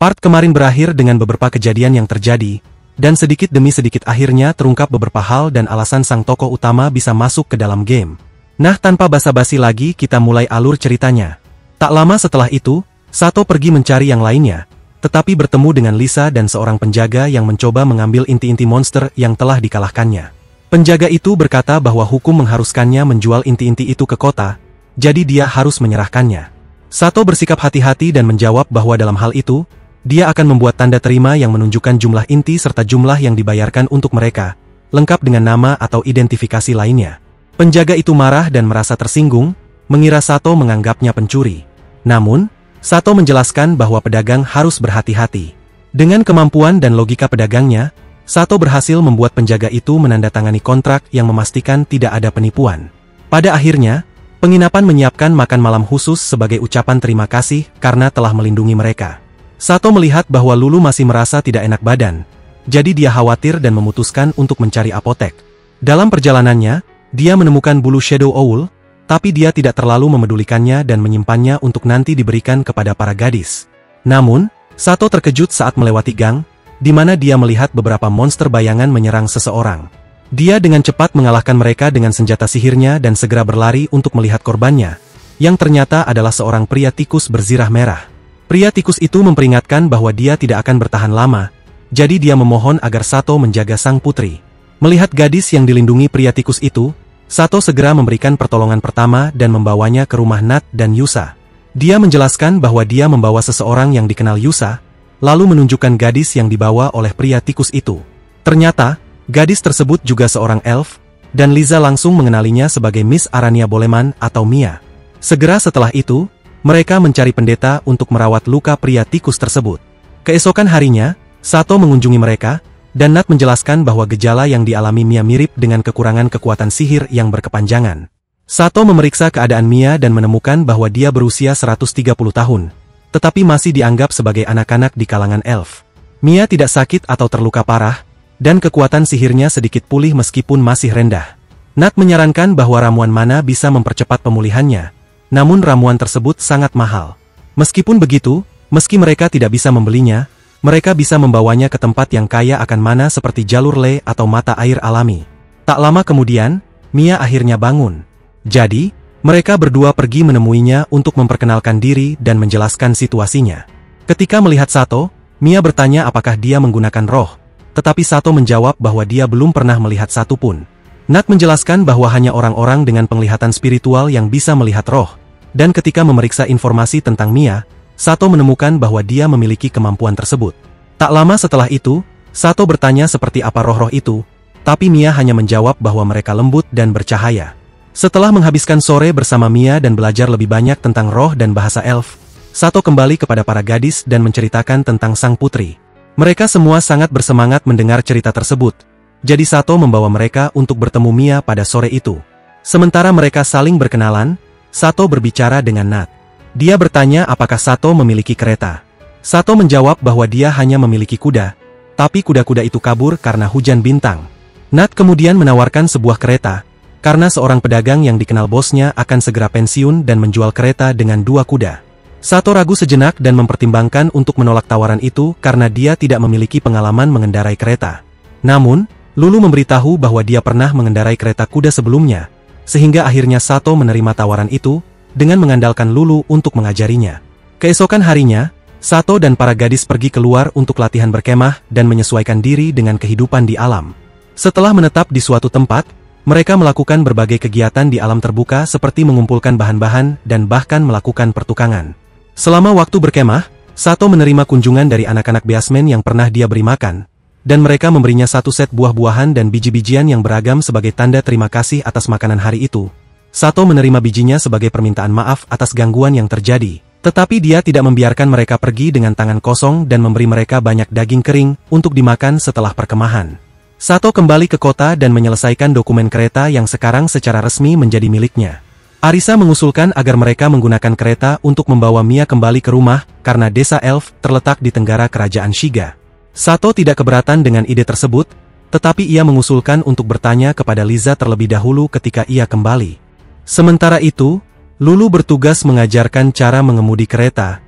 Part kemarin berakhir dengan beberapa kejadian yang terjadi, dan sedikit demi sedikit akhirnya terungkap beberapa hal dan alasan sang tokoh utama bisa masuk ke dalam game. Nah, tanpa basa-basi lagi kita mulai alur ceritanya. Tak lama setelah itu, Sato pergi mencari yang lainnya, tetapi bertemu dengan Lisa dan seorang penjaga yang mencoba mengambil inti-inti monster yang telah dikalahkannya. Penjaga itu berkata bahwa hukum mengharuskannya menjual inti-inti itu ke kota, jadi dia harus menyerahkannya. Sato bersikap hati-hati dan menjawab bahwa dalam hal itu, dia akan membuat tanda terima yang menunjukkan jumlah inti serta jumlah yang dibayarkan untuk mereka, lengkap dengan nama atau identifikasi lainnya. Penjaga itu marah dan merasa tersinggung, mengira Sato menganggapnya pencuri. Namun, Sato menjelaskan bahwa pedagang harus berhati-hati. Dengan kemampuan dan logika pedagangnya, Sato berhasil membuat penjaga itu menandatangani kontrak yang memastikan tidak ada penipuan. Pada akhirnya, penginapan menyiapkan makan malam khusus sebagai ucapan terima kasih karena telah melindungi mereka. Sato melihat bahwa Lulu masih merasa tidak enak badan, jadi dia khawatir dan memutuskan untuk mencari apotek. Dalam perjalanannya, dia menemukan bulu Shadow Owl, tapi dia tidak terlalu memedulikannya dan menyimpannya untuk nanti diberikan kepada para gadis. Namun, Sato terkejut saat melewati gang, di mana dia melihat beberapa monster bayangan menyerang seseorang. Dia dengan cepat mengalahkan mereka dengan senjata sihirnya dan segera berlari untuk melihat korbannya, yang ternyata adalah seorang pria tikus berzirah merah. Pria tikus itu memperingatkan bahwa dia tidak akan bertahan lama, jadi dia memohon agar Sato menjaga sang putri. Melihat gadis yang dilindungi pria tikus itu, Sato segera memberikan pertolongan pertama dan membawanya ke rumah Nat dan Yusa. Dia menjelaskan bahwa dia membawa seseorang yang dikenal Yusa, lalu menunjukkan gadis yang dibawa oleh pria tikus itu. Ternyata, gadis tersebut juga seorang elf, dan Liza langsung mengenalinya sebagai Miss Arania Boleman atau Mia. Segera setelah itu, mereka mencari pendeta untuk merawat luka pria tikus tersebut. Keesokan harinya, Sato mengunjungi mereka, dan Nat menjelaskan bahwa gejala yang dialami Mia mirip dengan kekurangan kekuatan sihir yang berkepanjangan. Sato memeriksa keadaan Mia dan menemukan bahwa dia berusia 130 tahun, tetapi masih dianggap sebagai anak-anak di kalangan elf. Mia tidak sakit atau terluka parah, dan kekuatan sihirnya sedikit pulih meskipun masih rendah. Nat menyarankan bahwa ramuan mana bisa mempercepat pemulihannya, namun ramuan tersebut sangat mahal. Meskipun begitu, meski mereka tidak bisa membelinya, mereka bisa membawanya ke tempat yang kaya akan mana seperti jalur Le atau mata air alami. Tak lama kemudian, Mia akhirnya bangun. Jadi, mereka berdua pergi menemuinya untuk memperkenalkan diri dan menjelaskan situasinya. Ketika melihat Sato, Mia bertanya apakah dia menggunakan roh, tetapi Sato menjawab bahwa dia belum pernah melihat satu pun. Nat menjelaskan bahwa hanya orang-orang dengan penglihatan spiritual yang bisa melihat roh, dan ketika memeriksa informasi tentang Mia, Sato menemukan bahwa dia memiliki kemampuan tersebut. Tak lama setelah itu, Sato bertanya seperti apa roh-roh itu, tapi Mia hanya menjawab bahwa mereka lembut dan bercahaya. Setelah menghabiskan sore bersama Mia dan belajar lebih banyak tentang roh dan bahasa elf, Sato kembali kepada para gadis dan menceritakan tentang sang putri. Mereka semua sangat bersemangat mendengar cerita tersebut, jadi Sato membawa mereka untuk bertemu Mia pada sore itu. Sementara mereka saling berkenalan, Sato berbicara dengan Nat. Dia bertanya apakah Sato memiliki kereta. Sato menjawab bahwa dia hanya memiliki kuda, tapi kuda-kuda itu kabur karena hujan bintang. Nat kemudian menawarkan sebuah kereta, karena seorang pedagang yang dikenal bosnya akan segera pensiun dan menjual kereta dengan 2 kuda. Sato ragu sejenak dan mempertimbangkan untuk menolak tawaran itu karena dia tidak memiliki pengalaman mengendarai kereta. Namun, Lulu memberitahu bahwa dia pernah mengendarai kereta kuda sebelumnya, sehingga akhirnya Sato menerima tawaran itu, dengan mengandalkan Lulu untuk mengajarinya. Keesokan harinya, Sato dan para gadis pergi keluar untuk latihan berkemah dan menyesuaikan diri dengan kehidupan di alam. Setelah menetap di suatu tempat, mereka melakukan berbagai kegiatan di alam terbuka seperti mengumpulkan bahan-bahan dan bahkan melakukan pertukangan. Selama waktu berkemah, Sato menerima kunjungan dari anak-anak beasmen yang pernah dia beri makan, dan mereka memberinya 1 set buah-buahan dan biji-bijian yang beragam sebagai tanda terima kasih atas makanan hari itu. Sato menerima bijinya sebagai permintaan maaf atas gangguan yang terjadi, tetapi dia tidak membiarkan mereka pergi dengan tangan kosong dan memberi mereka banyak daging kering untuk dimakan setelah perkemahan. Sato kembali ke kota dan menyelesaikan dokumen kereta yang sekarang secara resmi menjadi miliknya. Arisa mengusulkan agar mereka menggunakan kereta untuk membawa Mia kembali ke rumah karena desa elf terletak di tenggara kerajaan Shiga. Sato tidak keberatan dengan ide tersebut, tetapi ia mengusulkan untuk bertanya kepada Liza terlebih dahulu ketika ia kembali. Sementara itu, Lulu bertugas mengajarkan cara mengemudi kereta,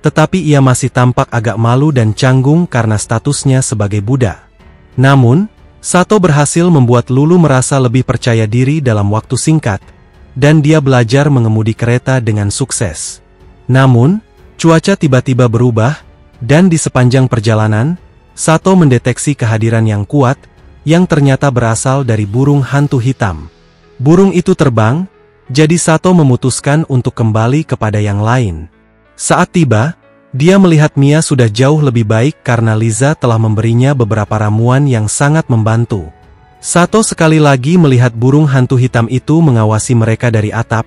tetapi ia masih tampak agak malu dan canggung karena statusnya sebagai budak. Namun, Sato berhasil membuat Lulu merasa lebih percaya diri dalam waktu singkat, dan dia belajar mengemudi kereta dengan sukses. Namun, cuaca tiba-tiba berubah, dan di sepanjang perjalanan, Sato mendeteksi kehadiran yang kuat, yang ternyata berasal dari burung hantu hitam. Burung itu terbang, jadi Sato memutuskan untuk kembali kepada yang lain. Saat tiba, dia melihat Mia sudah jauh lebih baik karena Liza telah memberinya beberapa ramuan yang sangat membantu. Sato sekali lagi melihat burung hantu hitam itu mengawasi mereka dari atap,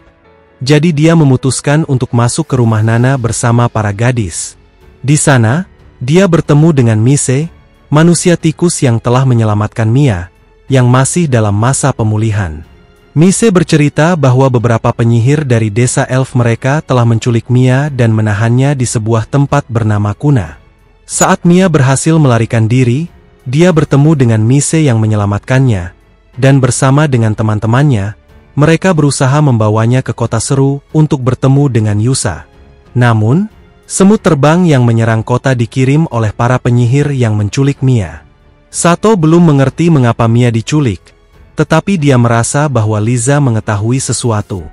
jadi dia memutuskan untuk masuk ke rumah Nana bersama para gadis. Di sana, dia bertemu dengan Mise, manusia tikus yang telah menyelamatkan Mia, yang masih dalam masa pemulihan. Mise bercerita bahwa beberapa penyihir dari desa elf mereka telah menculik Mia dan menahannya di sebuah tempat bernama Kuna. Saat Mia berhasil melarikan diri, dia bertemu dengan Mise yang menyelamatkannya, dan bersama dengan teman-temannya, mereka berusaha membawanya ke kota seru untuk bertemu dengan Yusa. Namun, semut terbang yang menyerang kota dikirim oleh para penyihir yang menculik Mia. Sato belum mengerti mengapa Mia diculik, tetapi dia merasa bahwa Liza mengetahui sesuatu.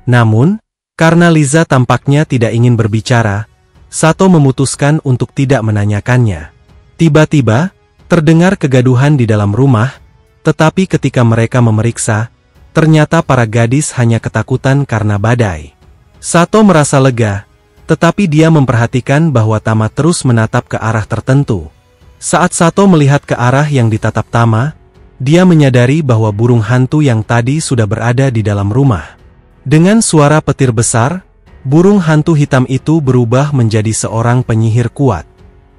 Namun, karena Liza tampaknya tidak ingin berbicara, Sato memutuskan untuk tidak menanyakannya. Tiba-tiba, terdengar kegaduhan di dalam rumah, tetapi ketika mereka memeriksa, ternyata para gadis hanya ketakutan karena badai. Sato merasa lega, tetapi dia memperhatikan bahwa Tama terus menatap ke arah tertentu. Saat Sato melihat ke arah yang ditatap Tama, dia menyadari bahwa burung hantu yang tadi sudah berada di dalam rumah. Dengan suara petir besar, burung hantu hitam itu berubah menjadi seorang penyihir kuat.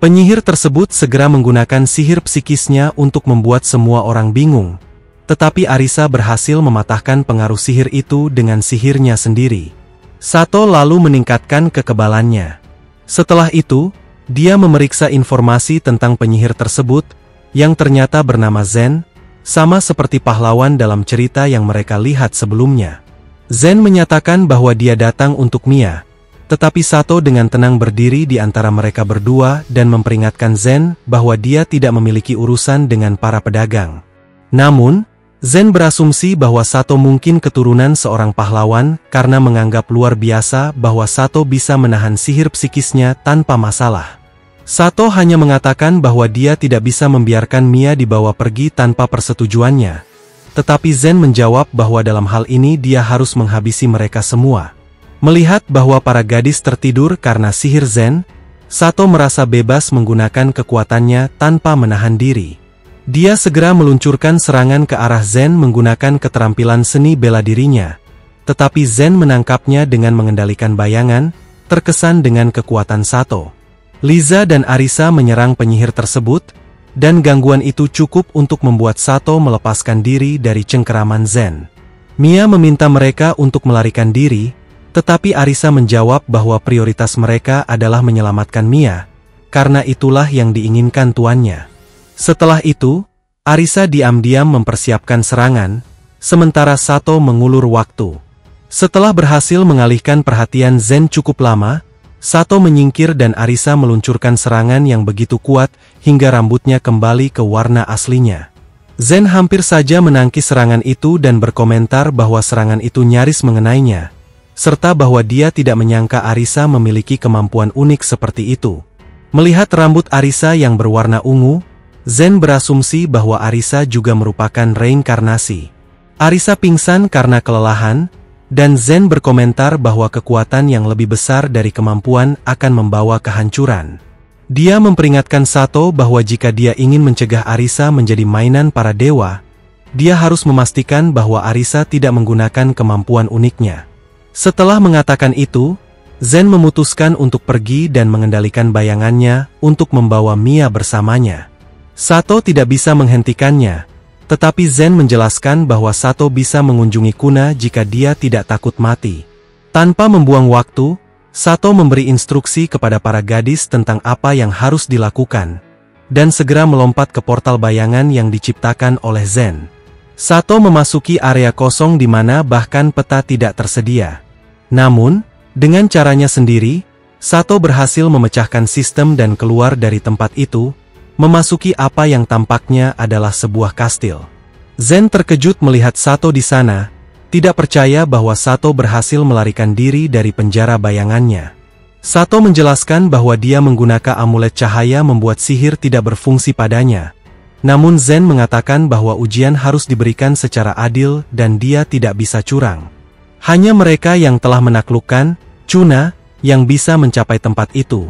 Penyihir tersebut segera menggunakan sihir psikisnya untuk membuat semua orang bingung. Tetapi Arisa berhasil mematahkan pengaruh sihir itu dengan sihirnya sendiri. Sato lalu meningkatkan kekebalannya. Setelah itu, dia memeriksa informasi tentang penyihir tersebut, yang ternyata bernama Zen, sama seperti pahlawan dalam cerita yang mereka lihat sebelumnya. Zen menyatakan bahwa dia datang untuk Mia, tetapi Sato dengan tenang berdiri di antara mereka berdua dan memperingatkan Zen bahwa dia tidak memiliki urusan dengan para pedagang. Namun, Zen berasumsi bahwa Sato mungkin keturunan seorang pahlawan karena menganggap luar biasa bahwa Sato bisa menahan sihir psikisnya tanpa masalah. Sato hanya mengatakan bahwa dia tidak bisa membiarkan Mia dibawa pergi tanpa persetujuannya. Tetapi Zen menjawab bahwa dalam hal ini dia harus menghabisi mereka semua. Melihat bahwa para gadis tertidur karena sihir Zen, Sato merasa bebas menggunakan kekuatannya tanpa menahan diri. Dia segera meluncurkan serangan ke arah Zen menggunakan keterampilan seni bela dirinya. Tetapi Zen menangkapnya dengan mengendalikan bayangan, terkesan dengan kekuatan Sato. Liza dan Arisa menyerang penyihir tersebut, dan gangguan itu cukup untuk membuat Sato melepaskan diri dari cengkeraman Zen. Mia meminta mereka untuk melarikan diri, tetapi Arisa menjawab bahwa prioritas mereka adalah menyelamatkan Mia, karena itulah yang diinginkan tuannya. Setelah itu, Arisa diam-diam mempersiapkan serangan, sementara Sato mengulur waktu. Setelah berhasil mengalihkan perhatian Zen cukup lama, Sato menyingkir dan Arisa meluncurkan serangan yang begitu kuat hingga rambutnya kembali ke warna aslinya. Zen hampir saja menangkis serangan itu dan berkomentar bahwa serangan itu nyaris mengenainya, serta bahwa dia tidak menyangka Arisa memiliki kemampuan unik seperti itu. Melihat rambut Arisa yang berwarna ungu, Zen berasumsi bahwa Arisa juga merupakan reinkarnasi. Arisa pingsan karena kelelahan, dan Zen berkomentar bahwa kekuatan yang lebih besar dari kemampuan akan membawa kehancuran. Dia memperingatkan Sato bahwa jika dia ingin mencegah Arisa menjadi mainan para dewa, dia harus memastikan bahwa Arisa tidak menggunakan kemampuan uniknya. Setelah mengatakan itu, Zen memutuskan untuk pergi dan mengendalikan bayangannya untuk membawa Mia bersamanya. Sato tidak bisa menghentikannya, tetapi Zen menjelaskan bahwa Sato bisa mengunjungi Kuna jika dia tidak takut mati. Tanpa membuang waktu, Sato memberi instruksi kepada para gadis tentang apa yang harus dilakukan, dan segera melompat ke portal bayangan yang diciptakan oleh Zen. Sato memasuki area kosong di mana bahkan peta tidak tersedia. Namun, dengan caranya sendiri, Sato berhasil memecahkan sistem dan keluar dari tempat itu, memasuki apa yang tampaknya adalah sebuah kastil. Zen terkejut melihat Sato di sana, tidak percaya bahwa Sato berhasil melarikan diri dari penjara bayangannya. Sato menjelaskan bahwa dia menggunakan amulet cahaya membuat sihir tidak berfungsi padanya. Namun Zen mengatakan bahwa ujian harus diberikan secara adil dan dia tidak bisa curang. Hanya mereka yang telah menaklukkan Cuna yang bisa mencapai tempat itu,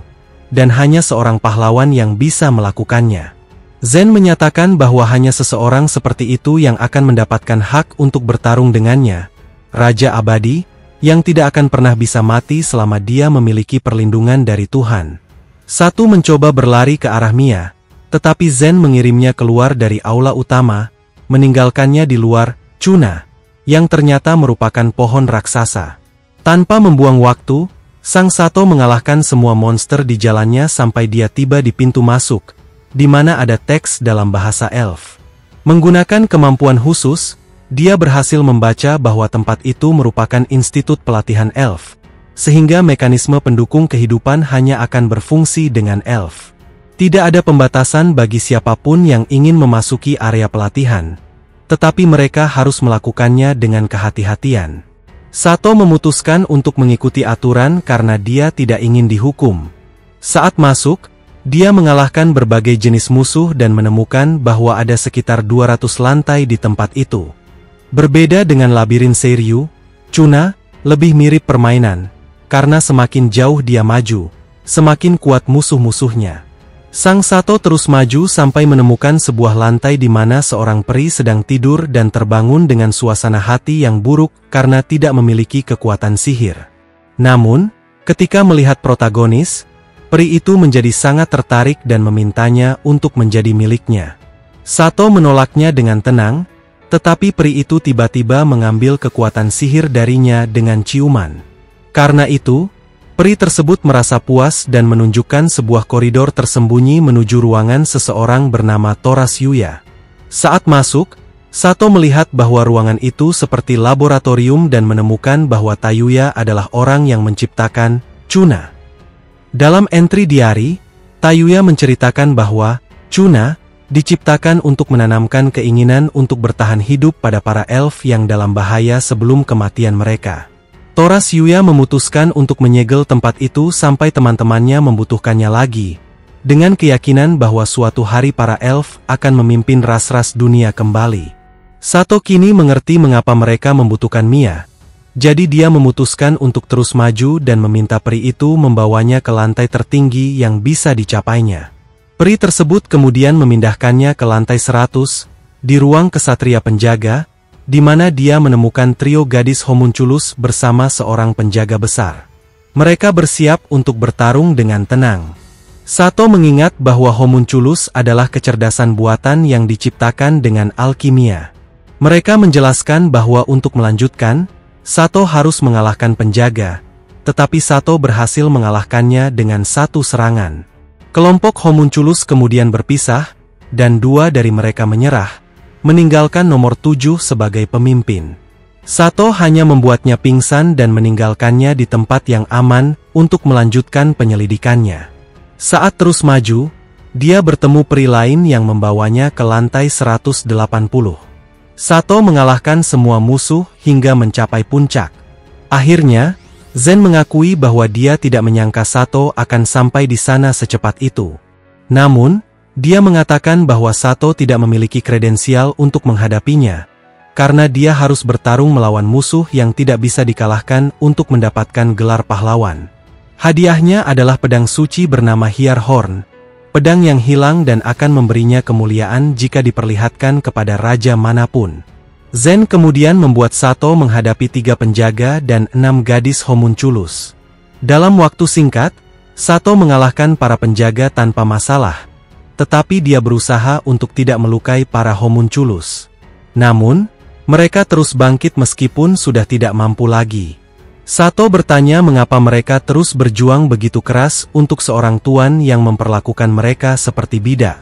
dan hanya seorang pahlawan yang bisa melakukannya. Zen menyatakan bahwa hanya seseorang seperti itu yang akan mendapatkan hak untuk bertarung dengannya, Raja Abadi, yang tidak akan pernah bisa mati selama dia memiliki perlindungan dari Tuhan. Satu mencoba berlari ke arah Mia, tetapi Zen mengirimnya keluar dari aula utama, meninggalkannya di luar Cuna, yang ternyata merupakan pohon raksasa. Tanpa membuang waktu, Sang Sato mengalahkan semua monster di jalannya sampai dia tiba di pintu masuk, di mana ada teks dalam bahasa elf. Menggunakan kemampuan khusus, dia berhasil membaca bahwa tempat itu merupakan institut pelatihan elf, sehingga mekanisme pendukung kehidupan hanya akan berfungsi dengan elf. Tidak ada pembatasan bagi siapapun yang ingin memasuki area pelatihan, tetapi mereka harus melakukannya dengan kehati-hatian. Sato memutuskan untuk mengikuti aturan karena dia tidak ingin dihukum. Saat masuk, dia mengalahkan berbagai jenis musuh dan menemukan bahwa ada sekitar 200 lantai di tempat itu. Berbeda dengan labirin Seiryu, Cuna lebih mirip permainan, karena semakin jauh dia maju, semakin kuat musuh-musuhnya. Sang Sato terus maju sampai menemukan sebuah lantai di mana seorang peri sedang tidur dan terbangun dengan suasana hati yang buruk karena tidak memiliki kekuatan sihir. Namun, ketika melihat protagonis, peri itu menjadi sangat tertarik dan memintanya untuk menjadi miliknya. Sato menolaknya dengan tenang, tetapi peri itu tiba-tiba mengambil kekuatan sihir darinya dengan ciuman. Karena itu, peri tersebut merasa puas dan menunjukkan sebuah koridor tersembunyi menuju ruangan seseorang bernama Toras Yuya. Saat masuk, Sato melihat bahwa ruangan itu seperti laboratorium dan menemukan bahwa Tayuya adalah orang yang menciptakan Cuna. Dalam entry diary, Tayuya menceritakan bahwa Cuna diciptakan untuk menanamkan keinginan untuk bertahan hidup pada para elf yang dalam bahaya sebelum kematian mereka. Toras Yuya memutuskan untuk menyegel tempat itu sampai teman-temannya membutuhkannya lagi, dengan keyakinan bahwa suatu hari para elf akan memimpin ras-ras dunia kembali. Sato kini mengerti mengapa mereka membutuhkan Mia, jadi dia memutuskan untuk terus maju dan meminta peri itu membawanya ke lantai tertinggi yang bisa dicapainya. Peri tersebut kemudian memindahkannya ke lantai 100, di ruang kesatria penjaga, di mana dia menemukan trio gadis homunculus bersama seorang penjaga besar. Mereka bersiap untuk bertarung dengan tenang. Sato mengingat bahwa homunculus adalah kecerdasan buatan yang diciptakan dengan alkimia. Mereka menjelaskan bahwa untuk melanjutkan, Sato harus mengalahkan penjaga, tetapi Sato berhasil mengalahkannya dengan satu serangan. Kelompok homunculus kemudian berpisah, dan dua dari mereka menyerah, meninggalkan nomor 7 sebagai pemimpin. Sato hanya membuatnya pingsan dan meninggalkannya di tempat yang aman untuk melanjutkan penyelidikannya. Saat terus maju, dia bertemu peri lain yang membawanya ke lantai 180. Sato mengalahkan semua musuh hingga mencapai puncak. Akhirnya, Zen mengakui bahwa dia tidak menyangka Sato akan sampai di sana secepat itu. Namun, dia mengatakan bahwa Sato tidak memiliki kredensial untuk menghadapinya, karena dia harus bertarung melawan musuh yang tidak bisa dikalahkan untuk mendapatkan gelar pahlawan. Hadiahnya adalah pedang suci bernama Hiar Horn, pedang yang hilang dan akan memberinya kemuliaan jika diperlihatkan kepada raja manapun. Zen kemudian membuat Sato menghadapi 3 penjaga dan 6 gadis homunculus. Dalam waktu singkat, Sato mengalahkan para penjaga tanpa masalah, tetapi dia berusaha untuk tidak melukai para homunculus. Namun, mereka terus bangkit meskipun sudah tidak mampu lagi. Sato bertanya mengapa mereka terus berjuang begitu keras untuk seorang tuan yang memperlakukan mereka seperti bidak.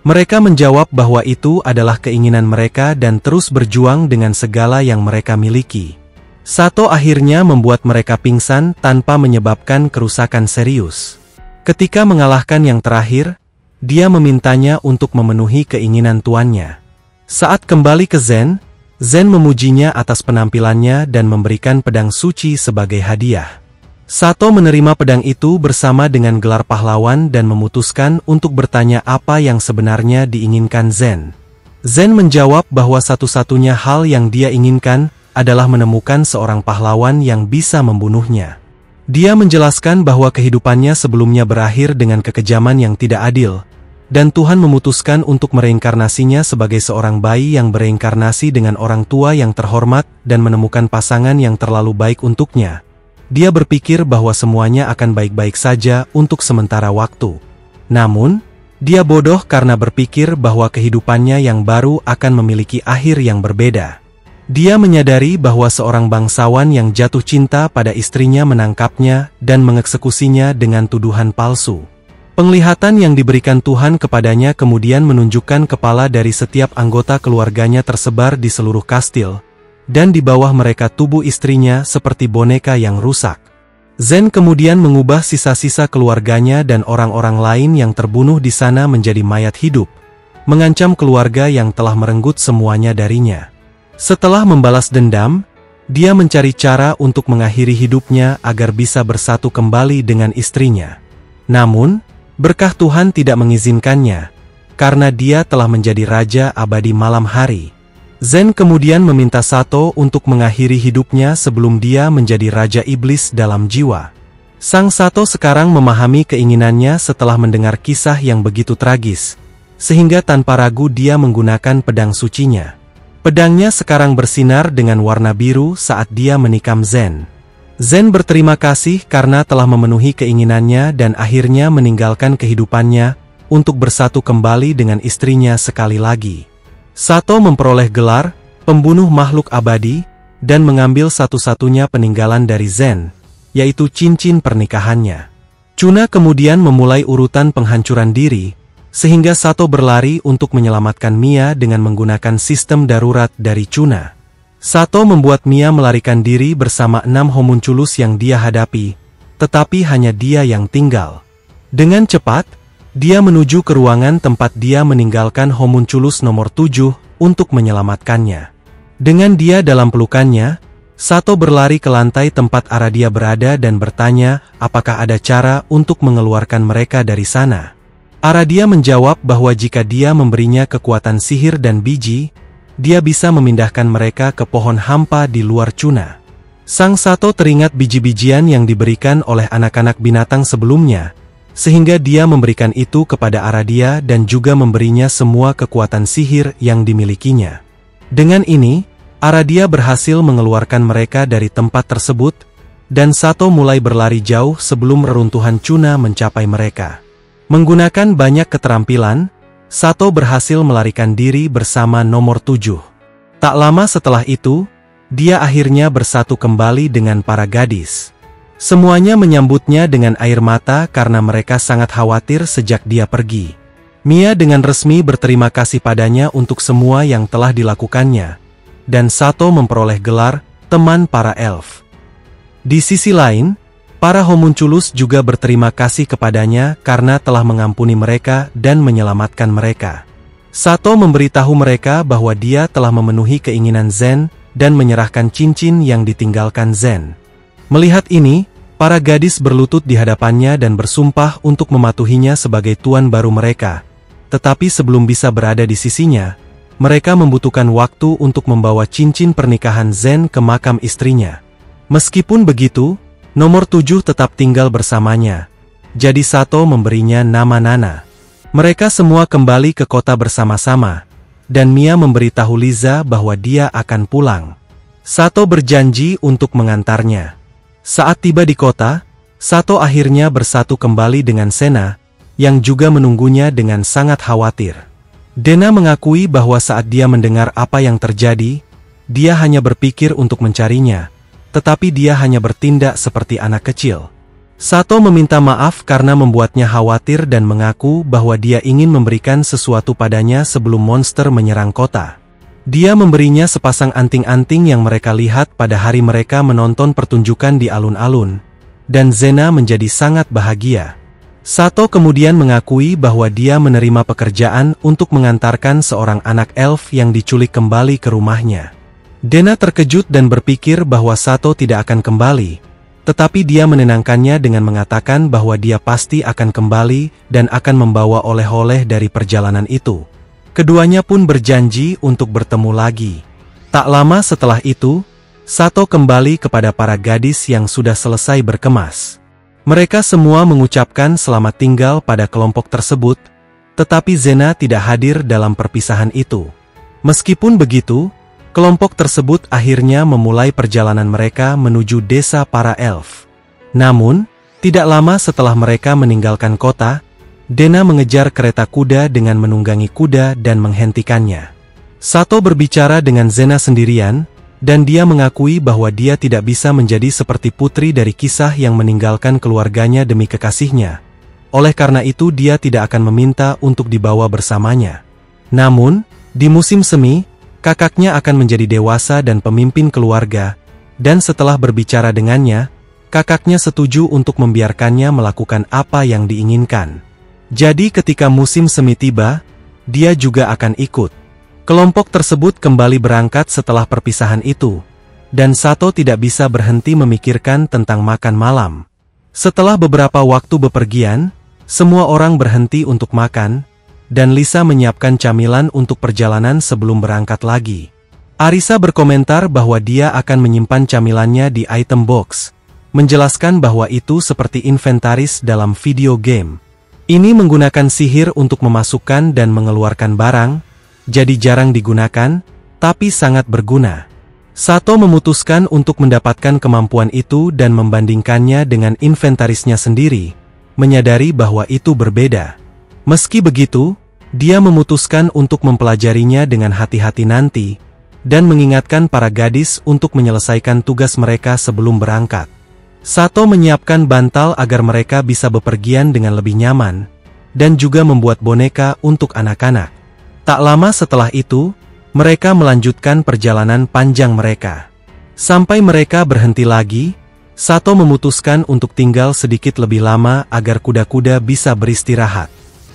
Mereka menjawab bahwa itu adalah keinginan mereka dan terus berjuang dengan segala yang mereka miliki. Sato akhirnya membuat mereka pingsan tanpa menyebabkan kerusakan serius. Ketika mengalahkan yang terakhir, dia memintanya untuk memenuhi keinginan tuannya. Saat kembali ke Zen, Zen memujinya atas penampilannya dan memberikan pedang suci sebagai hadiah. Sato menerima pedang itu bersama dengan gelar pahlawan dan memutuskan untuk bertanya apa yang sebenarnya diinginkan Zen. Zen menjawab bahwa satu-satunya hal yang dia inginkan adalah menemukan seorang pahlawan yang bisa membunuhnya. Dia menjelaskan bahwa kehidupannya sebelumnya berakhir dengan kekejaman yang tidak adil, dan Tuhan memutuskan untuk mereinkarnasinya sebagai seorang bayi yang bereinkarnasi dengan orang tua yang terhormat dan menemukan pasangan yang terlalu baik untuknya. Dia berpikir bahwa semuanya akan baik-baik saja untuk sementara waktu. Namun, dia bodoh karena berpikir bahwa kehidupannya yang baru akan memiliki akhir yang berbeda. Dia menyadari bahwa seorang bangsawan yang jatuh cinta pada istrinya menangkapnya dan mengeksekusinya dengan tuduhan palsu. Penglihatan yang diberikan Tuhan kepadanya kemudian menunjukkan kepala dari setiap anggota keluarganya tersebar di seluruh kastil, dan di bawah mereka tubuh istrinya seperti boneka yang rusak. Zen kemudian mengubah sisa-sisa keluarganya dan orang-orang lain yang terbunuh di sana menjadi mayat hidup, mengancam keluarga yang telah merenggut semuanya darinya. Setelah membalas dendam, dia mencari cara untuk mengakhiri hidupnya agar bisa bersatu kembali dengan istrinya. Namun, berkah Tuhan tidak mengizinkannya, karena dia telah menjadi raja abadi malam hari. Zen kemudian meminta Sato untuk mengakhiri hidupnya sebelum dia menjadi raja iblis dalam jiwa. Sang Sato sekarang memahami keinginannya setelah mendengar kisah yang begitu tragis, sehingga tanpa ragu dia menggunakan pedang sucinya. Pedangnya sekarang bersinar dengan warna biru saat dia menikam Zen. Zen berterima kasih karena telah memenuhi keinginannya dan akhirnya meninggalkan kehidupannya untuk bersatu kembali dengan istrinya sekali lagi. Sato memperoleh gelar pembunuh makhluk abadi dan mengambil satu-satunya peninggalan dari Zen, yaitu cincin pernikahannya. Chuna kemudian memulai urutan penghancuran diri, sehingga Sato berlari untuk menyelamatkan Mia dengan menggunakan sistem darurat dari Chuna. Sato membuat Mia melarikan diri bersama 6 homunculus yang dia hadapi, tetapi hanya dia yang tinggal. Dengan cepat, dia menuju ke ruangan tempat dia meninggalkan homunculus nomor 7 untuk menyelamatkannya. Dengan dia dalam pelukannya, Sato berlari ke lantai tempat Aradia berada dan bertanya apakah ada cara untuk mengeluarkan mereka dari sana. Aradia menjawab bahwa jika dia memberinya kekuatan sihir dan biji, dia bisa memindahkan mereka ke pohon hampa di luar Chuna. Sang Sato teringat biji-bijian yang diberikan oleh anak-anak binatang sebelumnya, sehingga dia memberikan itu kepada Aradia dan juga memberinya semua kekuatan sihir yang dimilikinya. Dengan ini, Aradia berhasil mengeluarkan mereka dari tempat tersebut, dan Sato mulai berlari jauh sebelum reruntuhan Chuna mencapai mereka. Menggunakan banyak keterampilan, Sato berhasil melarikan diri bersama nomor 7. Tak lama setelah itu, dia akhirnya bersatu kembali dengan para gadis. Semuanya menyambutnya dengan air mata karena mereka sangat khawatir sejak dia pergi. Mia dengan resmi berterima kasih padanya untuk semua yang telah dilakukannya, dan Sato memperoleh gelar teman para elf. Di sisi lain, para homunculus juga berterima kasih kepadanya karena telah mengampuni mereka dan menyelamatkan mereka. Sato memberitahu mereka bahwa dia telah memenuhi keinginan Zen dan menyerahkan cincin yang ditinggalkan Zen. Melihat ini, para gadis berlutut di hadapannya dan bersumpah untuk mematuhinya sebagai tuan baru mereka. Tetapi sebelum bisa berada di sisinya, mereka membutuhkan waktu untuk membawa cincin pernikahan Zen ke makam istrinya. Meskipun begitu, nomor 7 tetap tinggal bersamanya. Jadi Sato memberinya nama Nana. Mereka semua kembali ke kota bersama-sama, dan Mia memberitahu Liza bahwa dia akan pulang. Sato berjanji untuk mengantarnya. Saat tiba di kota, Sato akhirnya bersatu kembali dengan Sena, yang juga menunggunya dengan sangat khawatir. Dena mengakui bahwa saat dia mendengar apa yang terjadi, dia hanya berpikir untuk mencarinya, tetapi dia hanya bertindak seperti anak kecil. Sato meminta maaf karena membuatnya khawatir dan mengaku bahwa dia ingin memberikan sesuatu padanya sebelum monster menyerang kota. Dia memberinya sepasang anting-anting yang mereka lihat pada hari mereka menonton pertunjukan di alun-alun, dan Zena menjadi sangat bahagia. Sato kemudian mengakui bahwa dia menerima pekerjaan untuk mengantarkan seorang anak elf yang diculik kembali ke rumahnya. Dena terkejut dan berpikir bahwa Sato tidak akan kembali, tetapi dia menenangkannya dengan mengatakan bahwa dia pasti akan kembali dan akan membawa oleh-oleh dari perjalanan itu. Keduanya pun berjanji untuk bertemu lagi. Tak lama setelah itu, Sato kembali kepada para gadis yang sudah selesai berkemas. Mereka semua mengucapkan selamat tinggal pada kelompok tersebut, tetapi Zena tidak hadir dalam perpisahan itu. Meskipun begitu, kelompok tersebut akhirnya memulai perjalanan mereka menuju desa para elf. Namun, tidak lama setelah mereka meninggalkan kota, Dena mengejar kereta kuda dengan menunggangi kuda dan menghentikannya. Sato berbicara dengan Zena sendirian, dan dia mengakui bahwa dia tidak bisa menjadi seperti putri dari kisah yang meninggalkan keluarganya demi kekasihnya. Oleh karena itu dia tidak akan meminta untuk dibawa bersamanya. Namun, di musim semi, kakaknya akan menjadi dewasa dan pemimpin keluarga, dan setelah berbicara dengannya, kakaknya setuju untuk membiarkannya melakukan apa yang diinginkan. Jadi ketika musim semi tiba, dia juga akan ikut. Kelompok tersebut kembali berangkat setelah perpisahan itu, dan Sato tidak bisa berhenti memikirkan tentang makan malam. Setelah beberapa waktu bepergian, semua orang berhenti untuk makan, dan Lisa menyiapkan camilan untuk perjalanan sebelum berangkat lagi. Arisa berkomentar bahwa dia akan menyimpan camilannya di item box, menjelaskan bahwa itu seperti inventaris dalam video game. Ini menggunakan sihir untuk memasukkan dan mengeluarkan barang, jadi jarang digunakan, tapi sangat berguna. Sato memutuskan untuk mendapatkan kemampuan itu dan membandingkannya dengan inventarisnya sendiri, menyadari bahwa itu berbeda. Meski begitu, dia memutuskan untuk mempelajarinya dengan hati-hati nanti, dan mengingatkan para gadis untuk menyelesaikan tugas mereka sebelum berangkat. Sato menyiapkan bantal agar mereka bisa bepergian dengan lebih nyaman, dan juga membuat boneka untuk anak-anak. Tak lama setelah itu, mereka melanjutkan perjalanan panjang mereka. Sampai mereka berhenti lagi, Sato memutuskan untuk tinggal sedikit lebih lama agar kuda-kuda bisa beristirahat.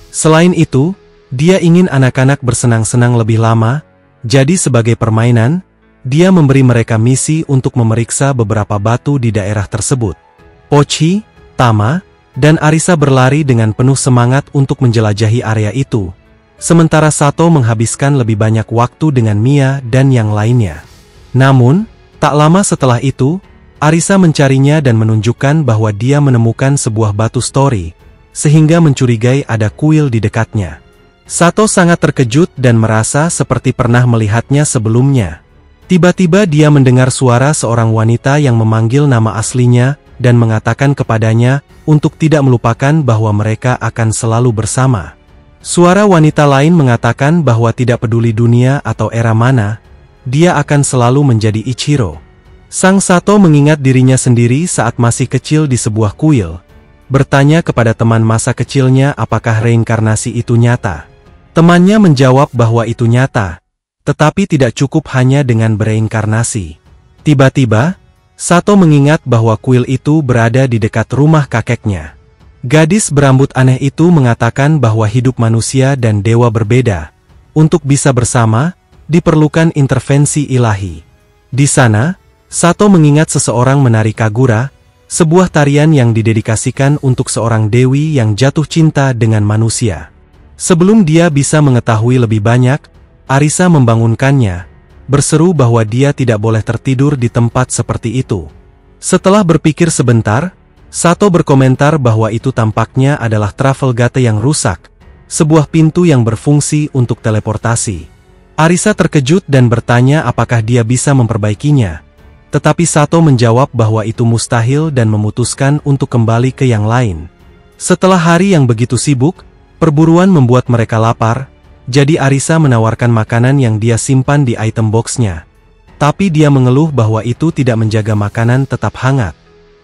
Selain itu, dia ingin anak-anak bersenang-senang lebih lama, jadi sebagai permainan, dia memberi mereka misi untuk memeriksa beberapa batu di daerah tersebut. Pochi, Tama, dan Arisa berlari dengan penuh semangat untuk menjelajahi area itu, sementara Sato menghabiskan lebih banyak waktu dengan Mia dan yang lainnya. Namun, tak lama setelah itu, Arisa mencarinya dan menunjukkan bahwa dia menemukan sebuah batu story, sehingga mencurigai ada kuil di dekatnya. Sato sangat terkejut dan merasa seperti pernah melihatnya sebelumnya. Tiba-tiba dia mendengar suara seorang wanita yang memanggil nama aslinya dan mengatakan kepadanya untuk tidak melupakan bahwa mereka akan selalu bersama. Suara wanita lain mengatakan bahwa tidak peduli dunia atau era mana, dia akan selalu menjadi Ichiro. Sang Sato mengingat dirinya sendiri saat masih kecil di sebuah kuil, bertanya kepada teman masa kecilnya apakah reinkarnasi itu nyata. Temannya menjawab bahwa itu nyata, tetapi tidak cukup hanya dengan bereinkarnasi. Tiba-tiba, Sato mengingat bahwa kuil itu berada di dekat rumah kakeknya. Gadis berambut aneh itu mengatakan bahwa hidup manusia dan dewa berbeda. Untuk bisa bersama, diperlukan intervensi ilahi. Di sana, Sato mengingat seseorang menari kagura, sebuah tarian yang didedikasikan untuk seorang dewi yang jatuh cinta dengan manusia. Sebelum dia bisa mengetahui lebih banyak, Arisa membangunkannya, berseru bahwa dia tidak boleh tertidur di tempat seperti itu. Setelah berpikir sebentar, Sato berkomentar bahwa itu tampaknya adalah travel gate yang rusak, sebuah pintu yang berfungsi untuk teleportasi. Arisa terkejut dan bertanya apakah dia bisa memperbaikinya, tetapi Sato menjawab bahwa itu mustahil dan memutuskan untuk kembali ke yang lain. Setelah hari yang begitu sibuk, perburuan membuat mereka lapar, jadi Arisa menawarkan makanan yang dia simpan di item box-nya. Tapi dia mengeluh bahwa itu tidak menjaga makanan tetap hangat.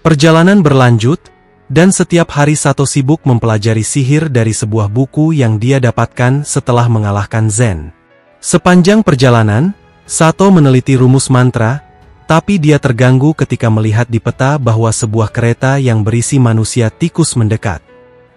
Perjalanan berlanjut, dan setiap hari Sato sibuk mempelajari sihir dari sebuah buku yang dia dapatkan setelah mengalahkan Zen. Sepanjang perjalanan, Sato meneliti rumus mantra, tapi dia terganggu ketika melihat di peta bahwa sebuah kereta yang berisi manusia tikus mendekat.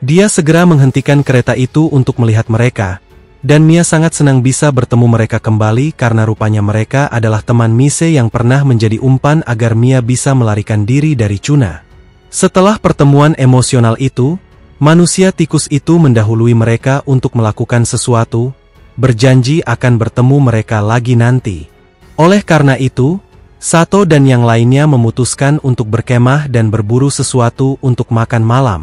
Dia segera menghentikan kereta itu untuk melihat mereka, dan Mia sangat senang bisa bertemu mereka kembali karena rupanya mereka adalah teman Mise yang pernah menjadi umpan agar Mia bisa melarikan diri dari Chuna. Setelah pertemuan emosional itu, manusia tikus itu mendahului mereka untuk melakukan sesuatu, berjanji akan bertemu mereka lagi nanti. Oleh karena itu, Sato dan yang lainnya memutuskan untuk berkemah dan berburu sesuatu untuk makan malam.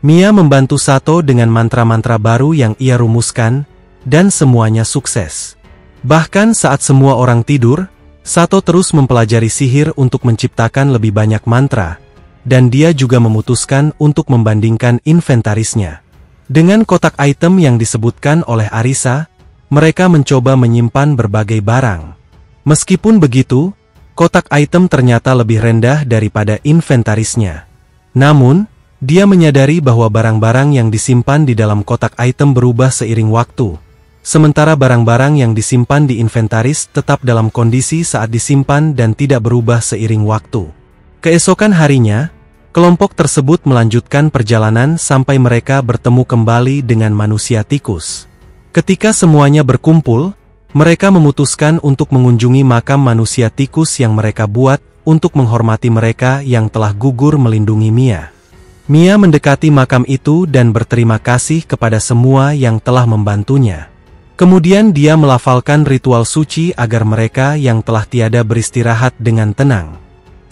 Mia membantu Sato dengan mantra-mantra baru yang ia rumuskan, dan semuanya sukses. Bahkan saat semua orang tidur, Sato terus mempelajari sihir untuk menciptakan lebih banyak mantra, dan dia juga memutuskan untuk membandingkan inventarisnya. Dengan kotak item yang disebutkan oleh Arisa, mereka mencoba menyimpan berbagai barang. Meskipun begitu, kotak item ternyata lebih rendah daripada inventarisnya. Namun, dia menyadari bahwa barang-barang yang disimpan di dalam kotak item berubah seiring waktu. Sementara barang-barang yang disimpan di inventaris tetap dalam kondisi saat disimpan dan tidak berubah seiring waktu. Keesokan harinya, kelompok tersebut melanjutkan perjalanan sampai mereka bertemu kembali dengan manusia tikus. Ketika semuanya berkumpul, mereka memutuskan untuk mengunjungi makam manusia tikus yang mereka buat untuk menghormati mereka yang telah gugur melindungi Mia. Mia mendekati makam itu dan berterima kasih kepada semua yang telah membantunya. Kemudian dia melafalkan ritual suci agar mereka yang telah tiada beristirahat dengan tenang.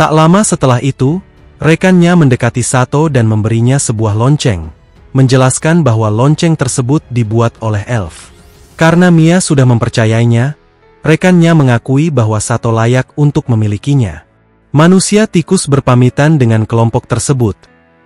Tak lama setelah itu, rekannya mendekati Sato dan memberinya sebuah lonceng, menjelaskan bahwa lonceng tersebut dibuat oleh elf. Karena Mia sudah mempercayainya, rekannya mengakui bahwa Sato layak untuk memilikinya. Manusia tikus berpamitan dengan kelompok tersebut,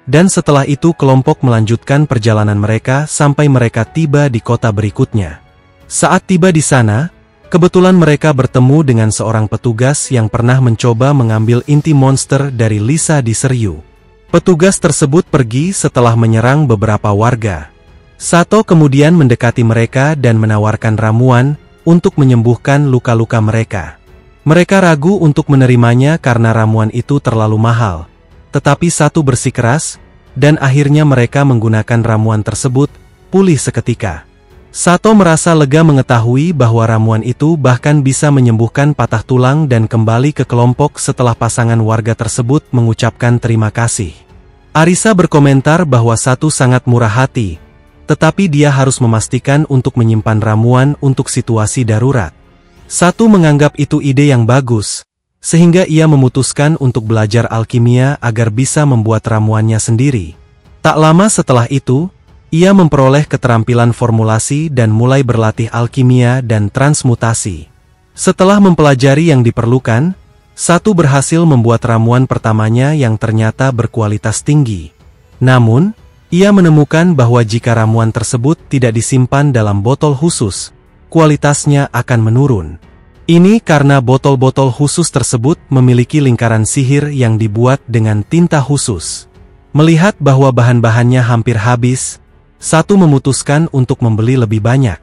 dan setelah itu kelompok melanjutkan perjalanan mereka sampai mereka tiba di kota berikutnya. Saat tiba di sana, kebetulan mereka bertemu dengan seorang petugas yang pernah mencoba mengambil inti monster dari Lisa di Seryu. Petugas tersebut pergi setelah menyerang beberapa warga. Sato kemudian mendekati mereka dan menawarkan ramuan untuk menyembuhkan luka-luka mereka. Mereka ragu untuk menerimanya karena ramuan itu terlalu mahal. Tetapi Sato bersikeras, dan akhirnya mereka menggunakan ramuan tersebut, pulih seketika. Sato merasa lega mengetahui bahwa ramuan itu bahkan bisa menyembuhkan patah tulang dan kembali ke kelompok setelah pasangan warga tersebut mengucapkan terima kasih. Arisa berkomentar bahwa Sato sangat murah hati, tetapi dia harus memastikan untuk menyimpan ramuan untuk situasi darurat. Sato menganggap itu ide yang bagus, sehingga ia memutuskan untuk belajar alkimia agar bisa membuat ramuannya sendiri. Tak lama setelah itu, ia memperoleh keterampilan formulasi dan mulai berlatih alkimia dan transmutasi. Setelah mempelajari yang diperlukan, Sato berhasil membuat ramuan pertamanya yang ternyata berkualitas tinggi. Namun, ia menemukan bahwa jika ramuan tersebut tidak disimpan dalam botol khusus, kualitasnya akan menurun. Ini karena botol-botol khusus tersebut memiliki lingkaran sihir yang dibuat dengan tinta khusus. Melihat bahwa bahan-bahannya hampir habis, Sato memutuskan untuk membeli lebih banyak.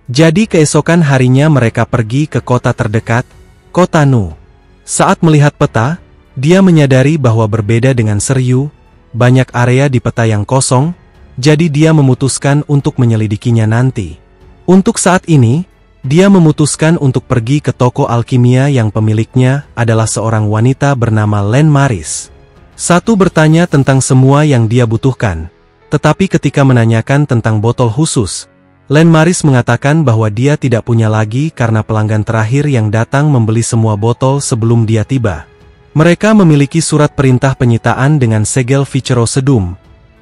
Jadi keesokan harinya mereka pergi ke kota terdekat, Kota Nu. Saat melihat peta, dia menyadari bahwa berbeda dengan Seryu, banyak area di peta yang kosong, jadi dia memutuskan untuk menyelidikinya nanti. Untuk saat ini, dia memutuskan untuk pergi ke toko alkimia yang pemiliknya adalah seorang wanita bernama Len Maris. Sato bertanya tentang semua yang dia butuhkan. Tetapi ketika menanyakan tentang botol khusus, Len Maris mengatakan bahwa dia tidak punya lagi karena pelanggan terakhir yang datang membeli semua botol sebelum dia tiba. Mereka memiliki surat perintah penyitaan dengan segel Vicero Sedum,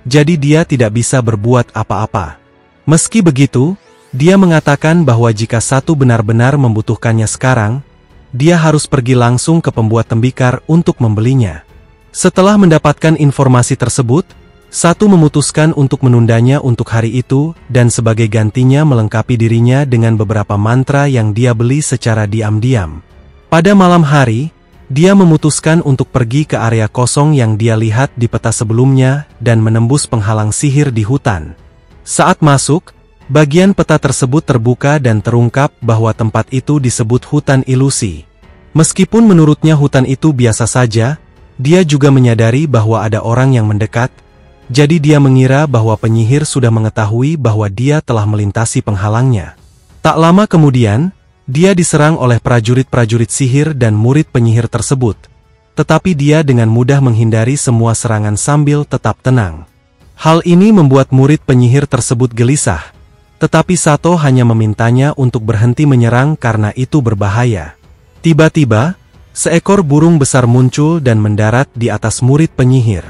jadi dia tidak bisa berbuat apa-apa. Meski begitu, dia mengatakan bahwa jika Sato benar-benar membutuhkannya sekarang, dia harus pergi langsung ke pembuat tembikar untuk membelinya. Setelah mendapatkan informasi tersebut, Sato memutuskan untuk menundanya untuk hari itu dan sebagai gantinya melengkapi dirinya dengan beberapa mantra yang dia beli secara diam-diam. Pada malam hari, dia memutuskan untuk pergi ke area kosong yang dia lihat di peta sebelumnya dan menembus penghalang sihir di hutan. Saat masuk, Bagian peta tersebut terbuka dan terungkap bahwa tempat itu disebut hutan ilusi. Meskipun menurutnya hutan itu biasa saja, dia juga menyadari bahwa ada orang yang mendekat, jadi dia mengira bahwa penyihir sudah mengetahui bahwa dia telah melintasi penghalangnya. Tak lama kemudian, dia diserang oleh prajurit-prajurit sihir dan murid penyihir tersebut. Tetapi dia dengan mudah menghindari semua serangan sambil tetap tenang. Hal ini membuat murid penyihir tersebut gelisah. Tetapi Sato hanya memintanya untuk berhenti menyerang karena itu berbahaya. Tiba-tiba, seekor burung besar muncul dan mendarat di atas murid penyihir.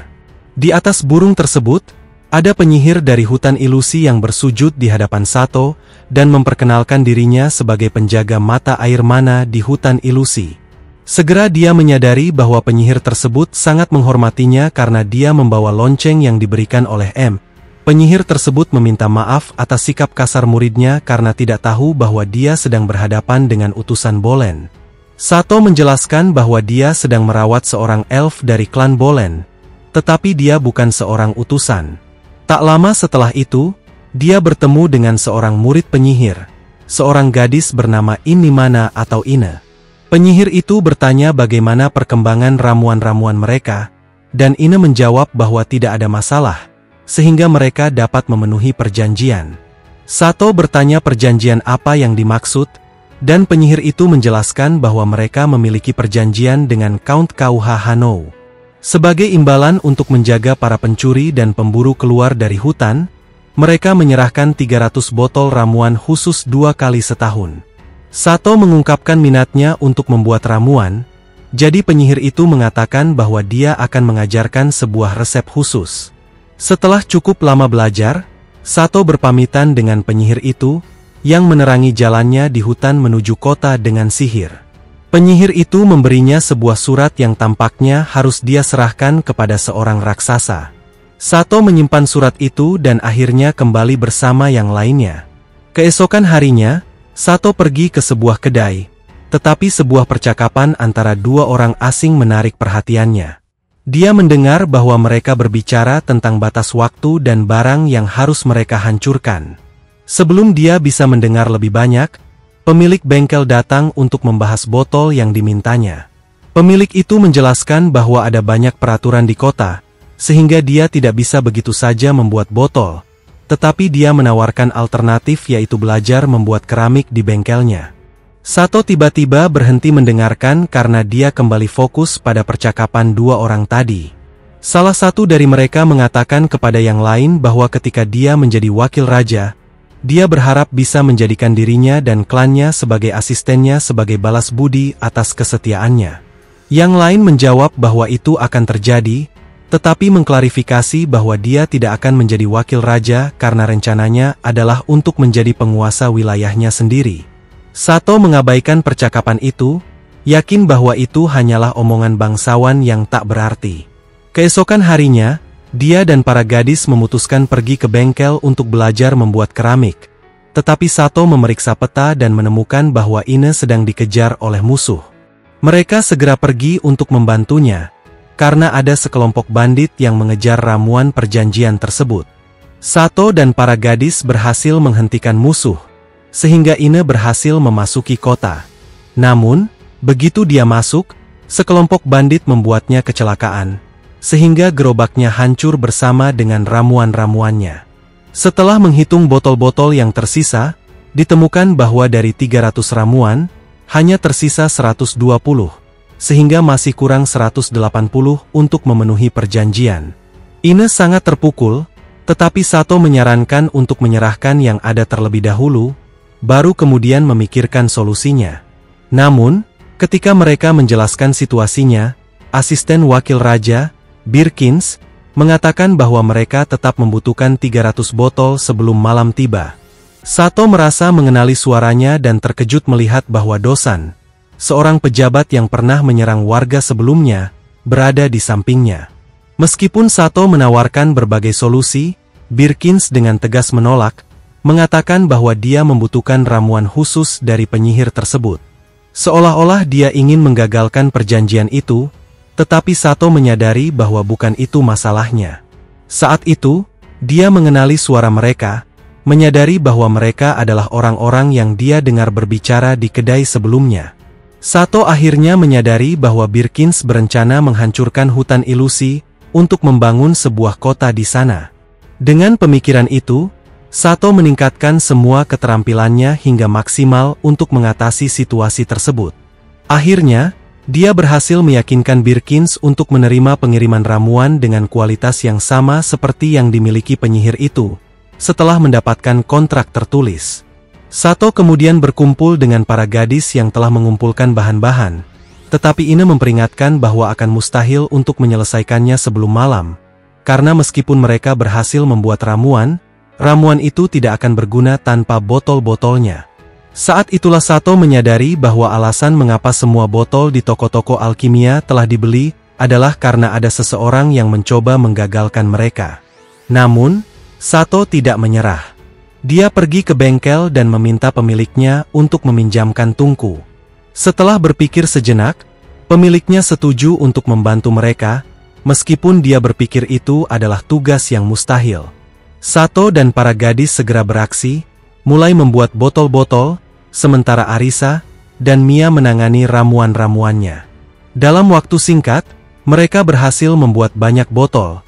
Di atas burung tersebut, ada penyihir dari hutan ilusi yang bersujud di hadapan Sato dan memperkenalkan dirinya sebagai penjaga mata air mana di hutan ilusi. Segera dia menyadari bahwa penyihir tersebut sangat menghormatinya karena dia membawa lonceng yang diberikan oleh M. Penyihir tersebut meminta maaf atas sikap kasar muridnya karena tidak tahu bahwa dia sedang berhadapan dengan utusan Bolen. Sato menjelaskan bahwa dia sedang merawat seorang elf dari klan Bolen, tetapi dia bukan seorang utusan. Tak lama setelah itu, dia bertemu dengan seorang murid penyihir, seorang gadis bernama Inimana atau Ine. Penyihir itu bertanya bagaimana perkembangan ramuan-ramuan mereka, dan Ine menjawab bahwa tidak ada masalah, sehingga mereka dapat memenuhi perjanjian. Sato bertanya perjanjian apa yang dimaksud, dan penyihir itu menjelaskan bahwa mereka memiliki perjanjian dengan Count Kauha Hanou. Sebagai imbalan untuk menjaga para pencuri dan pemburu keluar dari hutan, mereka menyerahkan 300 botol ramuan khusus 2 kali setahun. Sato mengungkapkan minatnya untuk membuat ramuan, jadi penyihir itu mengatakan bahwa dia akan mengajarkan sebuah resep khusus. Setelah cukup lama belajar, Sato berpamitan dengan penyihir itu, yang menerangi jalannya di hutan menuju kota dengan sihir. Penyihir itu memberinya sebuah surat yang tampaknya harus dia serahkan kepada seorang raksasa. Sato menyimpan surat itu dan akhirnya kembali bersama yang lainnya. Keesokan harinya, Sato pergi ke sebuah kedai, tetapi sebuah percakapan antara 2 orang asing menarik perhatiannya. Dia mendengar bahwa mereka berbicara tentang batas waktu dan barang yang harus mereka hancurkan. Sebelum dia bisa mendengar lebih banyak, pemilik bengkel datang untuk membahas botol yang dimintanya. Pemilik itu menjelaskan bahwa ada banyak peraturan di kota, sehingga dia tidak bisa begitu saja membuat botol, tetapi dia menawarkan alternatif yaitu belajar membuat keramik di bengkelnya. Sato tiba-tiba berhenti mendengarkan karena dia kembali fokus pada percakapan 2 orang tadi. Salah satu dari mereka mengatakan kepada yang lain bahwa ketika dia menjadi wakil raja, dia berharap bisa menjadikan dirinya dan klannya sebagai asistennya sebagai balas budi atas kesetiaannya. Yang lain menjawab bahwa itu akan terjadi, tetapi mengklarifikasi bahwa dia tidak akan menjadi wakil raja karena rencananya adalah untuk menjadi penguasa wilayahnya sendiri. Sato mengabaikan percakapan itu, yakin bahwa itu hanyalah omongan bangsawan yang tak berarti. Keesokan harinya, dia dan para gadis memutuskan pergi ke bengkel untuk belajar membuat keramik. Tetapi Sato memeriksa peta dan menemukan bahwa Ine sedang dikejar oleh musuh. Mereka segera pergi untuk membantunya, karena ada sekelompok bandit yang mengejar ramuan perjanjian tersebut. Sato dan para gadis berhasil menghentikan musuh, sehingga Ine berhasil memasuki kota. Namun, begitu dia masuk, sekelompok bandit membuatnya kecelakaan, sehingga gerobaknya hancur bersama dengan ramuan-ramuannya. Setelah menghitung botol-botol yang tersisa, ditemukan bahwa dari 300 ramuan, hanya tersisa 120, sehingga masih kurang 180 untuk memenuhi perjanjian. Ine sangat terpukul, tetapi Sato menyarankan untuk menyerahkan yang ada terlebih dahulu, baru kemudian memikirkan solusinya. Namun, ketika mereka menjelaskan situasinya, asisten wakil raja, Birkins, mengatakan bahwa mereka tetap membutuhkan 300 botol sebelum malam tiba. Sato merasa mengenali suaranya dan terkejut melihat bahwa Dosan, seorang pejabat yang pernah menyerang warga sebelumnya, berada di sampingnya. Meskipun Sato menawarkan berbagai solusi, Birkins dengan tegas menolak, mengatakan bahwa dia membutuhkan ramuan khusus dari penyihir tersebut. Seolah-olah dia ingin menggagalkan perjanjian itu, tetapi Sato menyadari bahwa bukan itu masalahnya. Saat itu, dia mengenali suara mereka, menyadari bahwa mereka adalah orang-orang yang dia dengar berbicara di kedai sebelumnya. Sato akhirnya menyadari bahwa Birkins berencana menghancurkan hutan ilusi untuk membangun sebuah kota di sana. Dengan pemikiran itu, Sato meningkatkan semua keterampilannya hingga maksimal untuk mengatasi situasi tersebut. Akhirnya, dia berhasil meyakinkan Birkins untuk menerima pengiriman ramuan dengan kualitas yang sama seperti yang dimiliki penyihir itu, setelah mendapatkan kontrak tertulis. Sato kemudian berkumpul dengan para gadis yang telah mengumpulkan bahan-bahan, tetapi Ine memperingatkan bahwa akan mustahil untuk menyelesaikannya sebelum malam, karena meskipun mereka berhasil membuat ramuan itu tidak akan berguna tanpa botol-botolnya. Saat itulah Sato menyadari bahwa alasan mengapa semua botol di toko-toko alkimia telah dibeli adalah karena ada seseorang yang mencoba menggagalkan mereka. Namun, Sato tidak menyerah. Dia pergi ke bengkel dan meminta pemiliknya untuk meminjamkan tungku. Setelah berpikir sejenak, pemiliknya setuju untuk membantu mereka, meskipun dia berpikir itu adalah tugas yang mustahil. Sato dan para gadis segera beraksi, mulai membuat botol-botol, sementara Arisa dan Mia menangani ramuan-ramuannya. Dalam waktu singkat, mereka berhasil membuat banyak botol,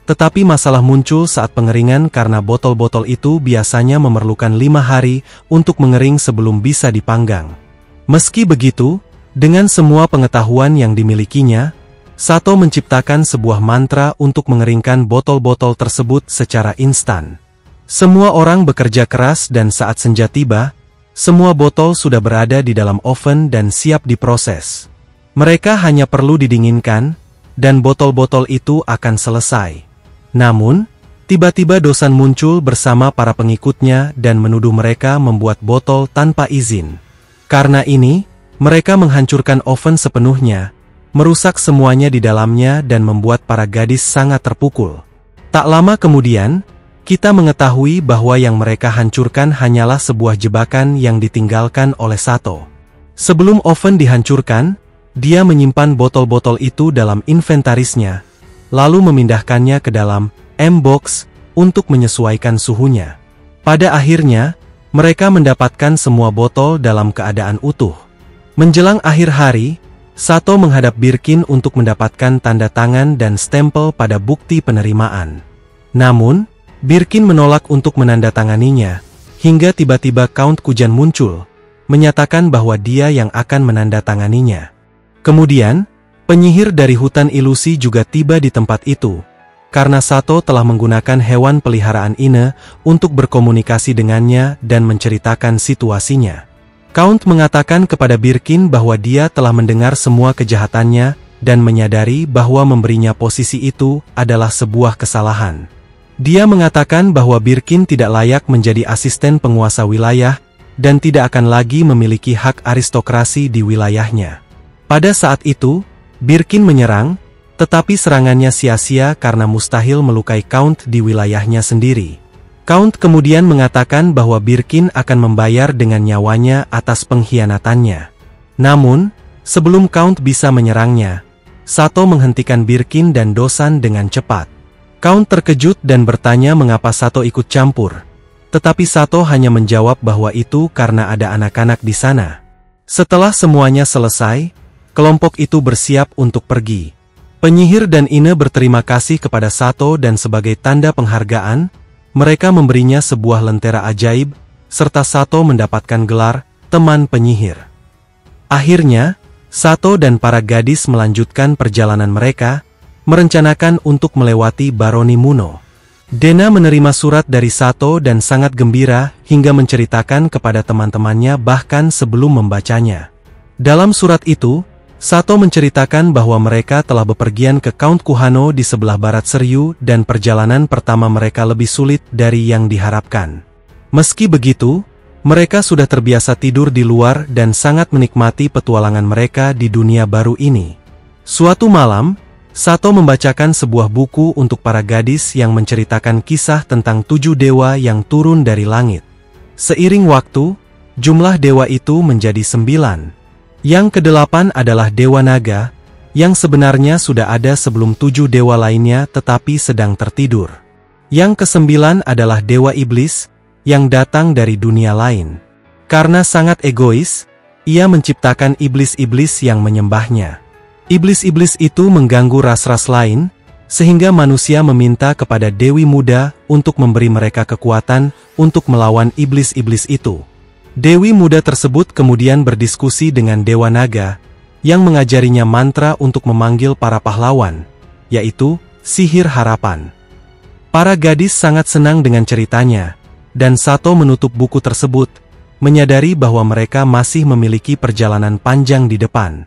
tetapi masalah muncul saat pengeringan karena botol-botol itu biasanya memerlukan 5 hari untuk mengering sebelum bisa dipanggang. Meski begitu, dengan semua pengetahuan yang dimilikinya, Sato menciptakan sebuah mantra untuk mengeringkan botol-botol tersebut secara instan. Semua orang bekerja keras dan saat senja tiba, semua botol sudah berada di dalam oven dan siap diproses. Mereka hanya perlu didinginkan, dan botol-botol itu akan selesai. Namun, tiba-tiba Dosan muncul bersama para pengikutnya dan menuduh mereka membuat botol tanpa izin. Karena ini, mereka menghancurkan oven sepenuhnya, merusak semuanya di dalamnya dan membuat para gadis sangat terpukul. Tak lama kemudian, kita mengetahui bahwa yang mereka hancurkan hanyalah sebuah jebakan yang ditinggalkan oleh Sato. Sebelum oven dihancurkan, dia menyimpan botol-botol itu dalam inventarisnya, lalu memindahkannya ke dalam M-box untuk menyesuaikan suhunya. Pada akhirnya, mereka mendapatkan semua botol dalam keadaan utuh. Menjelang akhir hari, Sato menghadap Birkin untuk mendapatkan tanda tangan dan stempel pada bukti penerimaan. Namun, Birkin menolak untuk menandatanganinya, hingga tiba-tiba Count Kujan muncul, menyatakan bahwa dia yang akan menandatanganinya. Kemudian, penyihir dari hutan ilusi juga tiba di tempat itu, karena Sato telah menggunakan hewan peliharaan Ine untuk berkomunikasi dengannya dan menceritakan situasinya. Count mengatakan kepada Birkin bahwa dia telah mendengar semua kejahatannya dan menyadari bahwa memberinya posisi itu adalah sebuah kesalahan. Dia mengatakan bahwa Birkin tidak layak menjadi asisten penguasa wilayah dan tidak akan lagi memiliki hak aristokrasi di wilayahnya. Pada saat itu, Birkin menyerang, tetapi serangannya sia-sia karena mustahil melukai Count di wilayahnya sendiri. Count kemudian mengatakan bahwa Birkin akan membayar dengan nyawanya atas pengkhianatannya. Namun, sebelum Count bisa menyerangnya, Sato menghentikan Birkin dan Dosan dengan cepat. Count terkejut dan bertanya mengapa Sato ikut campur, tetapi Sato hanya menjawab bahwa itu karena ada anak-anak di sana. Setelah semuanya selesai, kelompok itu bersiap untuk pergi. Penyihir dan Ine berterima kasih kepada Sato dan sebagai tanda penghargaan, mereka memberinya sebuah lentera ajaib, serta Sato mendapatkan gelar teman penyihir. Akhirnya, Sato dan para gadis melanjutkan perjalanan mereka, merencanakan untuk melewati Baroni Muno. Dena menerima surat dari Sato dan sangat gembira hingga menceritakan kepada teman-temannya bahkan sebelum membacanya. Dalam surat itu, Sato menceritakan bahwa mereka telah bepergian ke Count Kuhano di sebelah barat Seryu dan perjalanan pertama mereka lebih sulit dari yang diharapkan. Meski begitu, mereka sudah terbiasa tidur di luar dan sangat menikmati petualangan mereka di dunia baru ini. Suatu malam, Sato membacakan sebuah buku untuk para gadis yang menceritakan kisah tentang 7 dewa yang turun dari langit. Seiring waktu, jumlah dewa itu menjadi 9. Yang ke-8 adalah Dewa Naga, yang sebenarnya sudah ada sebelum 7 dewa lainnya tetapi sedang tertidur. Yang ke-9 adalah Dewa Iblis, yang datang dari dunia lain. Karena sangat egois, ia menciptakan iblis-iblis yang menyembahnya. Iblis-iblis itu mengganggu ras-ras lain, sehingga manusia meminta kepada Dewi Muda untuk memberi mereka kekuatan untuk melawan iblis-iblis itu. Dewi Muda tersebut kemudian berdiskusi dengan Dewa Naga, yang mengajarinya mantra untuk memanggil para pahlawan, yaitu sihir harapan. Para gadis sangat senang dengan ceritanya, dan Sato menutup buku tersebut, menyadari bahwa mereka masih memiliki perjalanan panjang di depan.